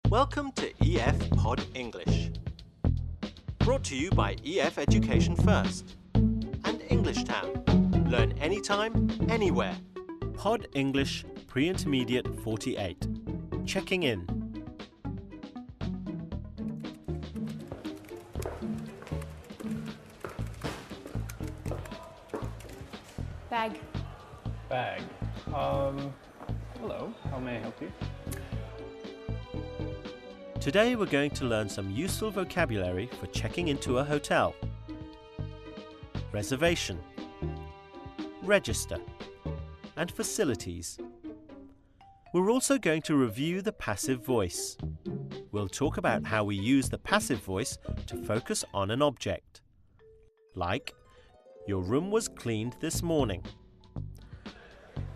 Welcome to EF Pod English. Brought to you by EF Education First and English Town. Learn anytime, anywhere. Pod English Pre-Intermediate 48. Checking in. Bag. Bag. Hello, how may I help you? Today we're going to learn some useful vocabulary for checking into a hotel. Reservation, register, and facilities. We're also going to review the passive voice. We'll talk about how we use the passive voice to focus on an object. Like, your room was cleaned this morning.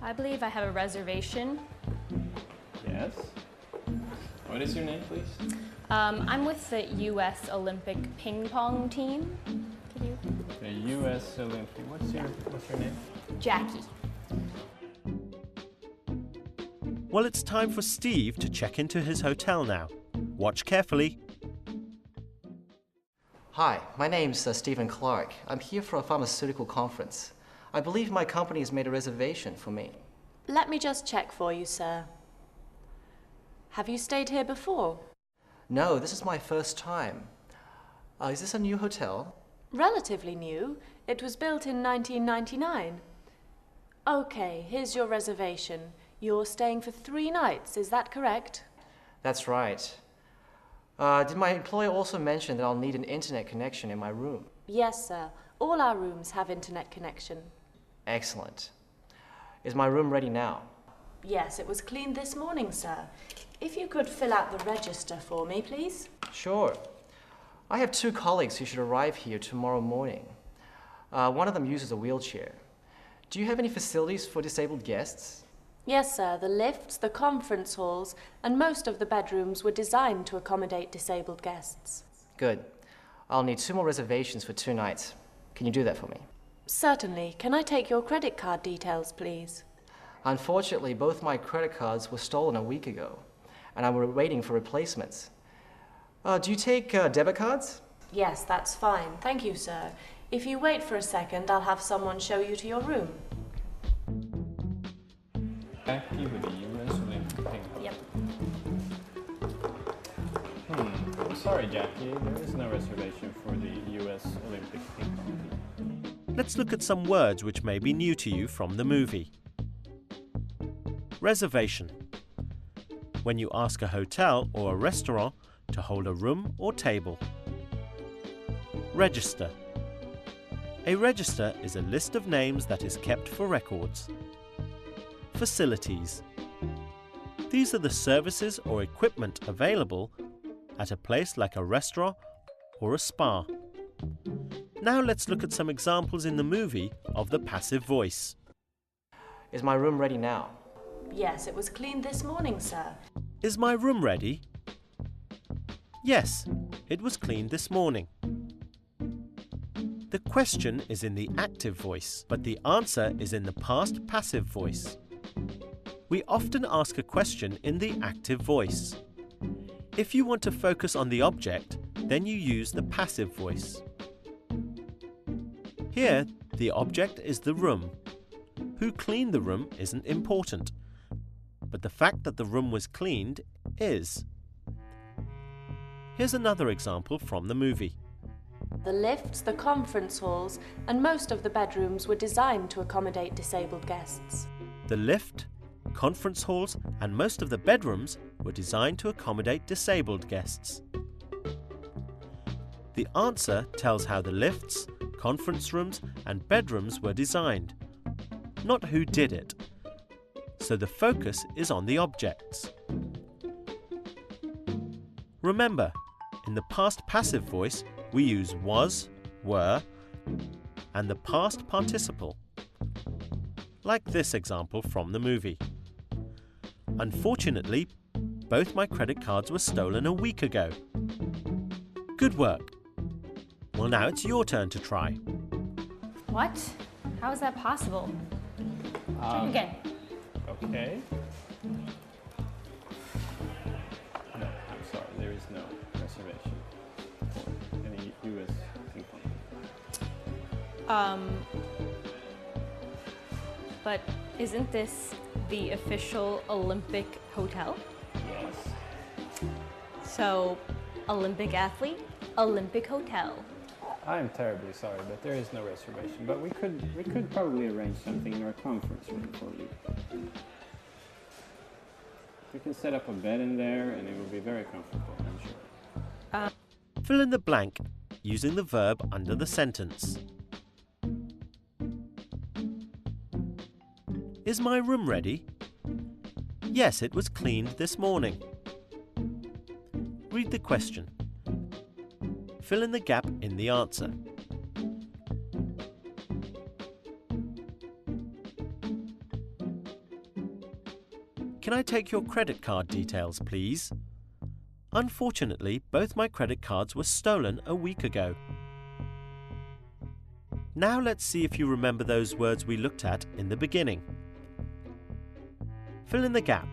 I believe I have a reservation. Yes. What is your name, please? I'm with the U.S. Olympic ping pong team. Could you? The U.S. Olympic. What's your name? Jackie. Well, it's time for Steve to check into his hotel now. Watch carefully. Hi, my name's Stephen Clark. I'm here for a pharmaceutical conference. I believe my company has made a reservation for me. Let me just check for you, sir. Have you stayed here before? No, this is my first time. Is this a new hotel? Relatively new. It was built in 1999. Okay, here's your reservation. You're staying for 3 nights, is that correct? That's right. Did my employer also mention that I'll need an internet connection in my room? Yes, sir. All our rooms have internet connection. Excellent. Is my room ready now? Yes, it was cleaned this morning, sir. If you could fill out the register for me, please. Sure. I have 2 colleagues who should arrive here tomorrow morning. One of them uses a wheelchair. Do you have any facilities for disabled guests? Yes, sir. The lifts, the conference halls, and most of the bedrooms were designed to accommodate disabled guests. Good. I'll need 2 more reservations for 2 nights. Can you do that for me? Certainly. Can I take your credit card details, please? Unfortunately, both my credit cards were stolen a week ago, and I'm waiting for replacements. Do you take debit cards? Yes, that's fine. Thank you, sir. If you wait for a second, I'll have someone show you to your room. Jackie with the U.S. Olympic ping pong. Yep. I'm sorry, Jackie. There is no reservation for the U.S. Olympic ping pong team. Let's look at some words which may be new to you from the movie. Reservation. When you ask a hotel or a restaurant to hold a room or table. Register. A register is a list of names that is kept for records. Facilities. These are the services or equipment available at a place like a restaurant or a spa. Now let's look at some examples in the movie of the passive voice. Is my room ready now? Yes, it was cleaned this morning, sir. Is my room ready? Yes, it was cleaned this morning. The question is in the active voice, but the answer is in the past passive voice. We often ask a question in the active voice. If you want to focus on the object, then you use the passive voice. Here, the object is the room. Who cleaned the room isn't important, but the fact that the room was cleaned is. Here's another example from the movie. The lifts, the conference halls, and most of the bedrooms were designed to accommodate disabled guests. The lift, conference halls, and most of the bedrooms were designed to accommodate disabled guests. The answer tells how the lifts, conference rooms, and bedrooms were designed, not who did it. So the focus is on the objects. Remember, in the past passive voice, we use was, were, and the past participle. Like this example from the movie. Unfortunately, both my credit cards were stolen a week ago. Good work. Well, now it's your turn to try. What? How is that possible? Check again. Okay. No, I'm is no reservation for any US ping pong. But isn't this the official Olympic hotel? Yes. So, Olympic athlete, Olympic hotel. I'm terribly sorry, but there is no reservation. But we could probably arrange something in our conference room for you. We can set up a bed in there, and it will be very comfortable, I'm sure. Fill in the blank using the verb under the sentence. Is my room ready? Yes, it was cleaned this morning. Read the question. Fill in the gap in the answer. Can I take your credit card details, please? Unfortunately, both my credit cards were stolen a week ago. Now let's see if you remember those words we looked at in the beginning. Fill in the gap.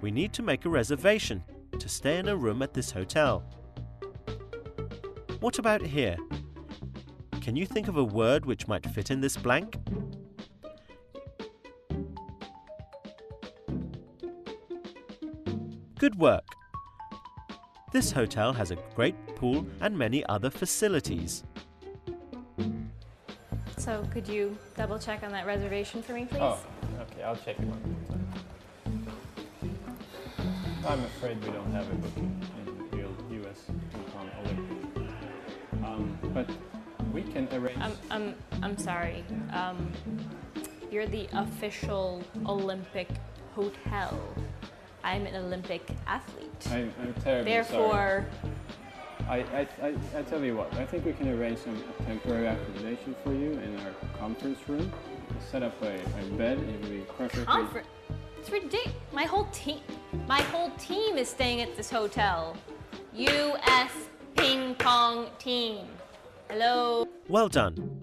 We need to make a reservation to stay in a room at this hotel. What about here? Can you think of a word which might fit in this blank? Good work! This hotel has a great pool and many other facilities. So, could you double check on that reservation for me, please? Oh, okay, I'll check it one more time. I'm afraid we don't have a booking in the US ping pong Olympic. But we can arrange... I'm sorry. You're the official Olympic hotel. I'm an Olympic athlete. I'm terribly Therefore, sorry. I tell you what, I think we can arrange some temporary accommodation for you in our conference room. Set up a bed and we perfectly... It's ridiculous. My whole team is staying at this hotel. US ping pong team. Hello. Well done!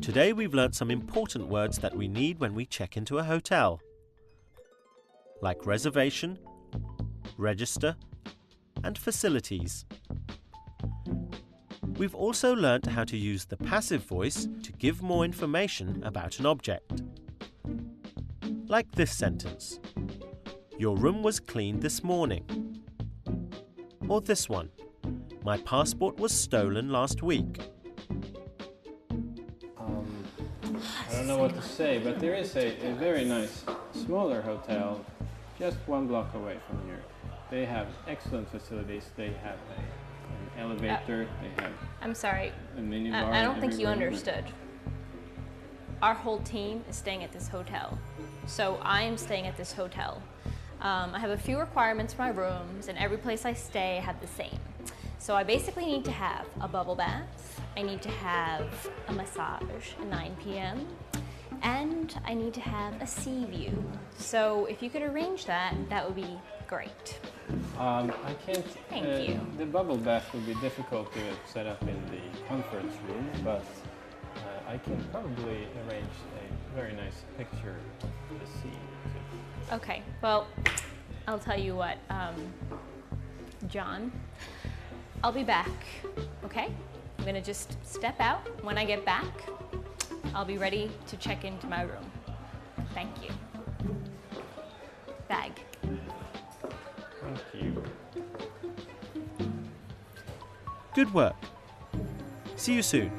Today we've learnt some important words that we need when we check into a hotel, like reservation, register, and facilities. We've also learnt how to use the passive voice to give more information about an object. Like this sentence. Your room was cleaned this morning. Or this one. My passport was stolen last week. I don't know what to say, but there is a very nice smaller hotel just 1 block away from here. They have excellent facilities. They have an elevator. They have I'm sorry. a minibar. I don't think you everywhere. understood. Our whole team is staying at this hotel. So I am staying at this hotel. I have a few requirements for my rooms, and every place I stay I have the same. So I basically need to have a bubble bath, I need to have a massage at 9 p.m., and I need to have a sea view. So if you could arrange that, that would be great. I can't. Thank you. The bubble bath would be difficult to set up in the conference room, but I can probably arrange a very nice picture of the sea. Okay, well, I'll tell you what, John, I'll be back, okay? I'm gonna just step out. When I get back, I'll be ready to check into my room. Thank you. Bag. Thank you. Good work! See you soon!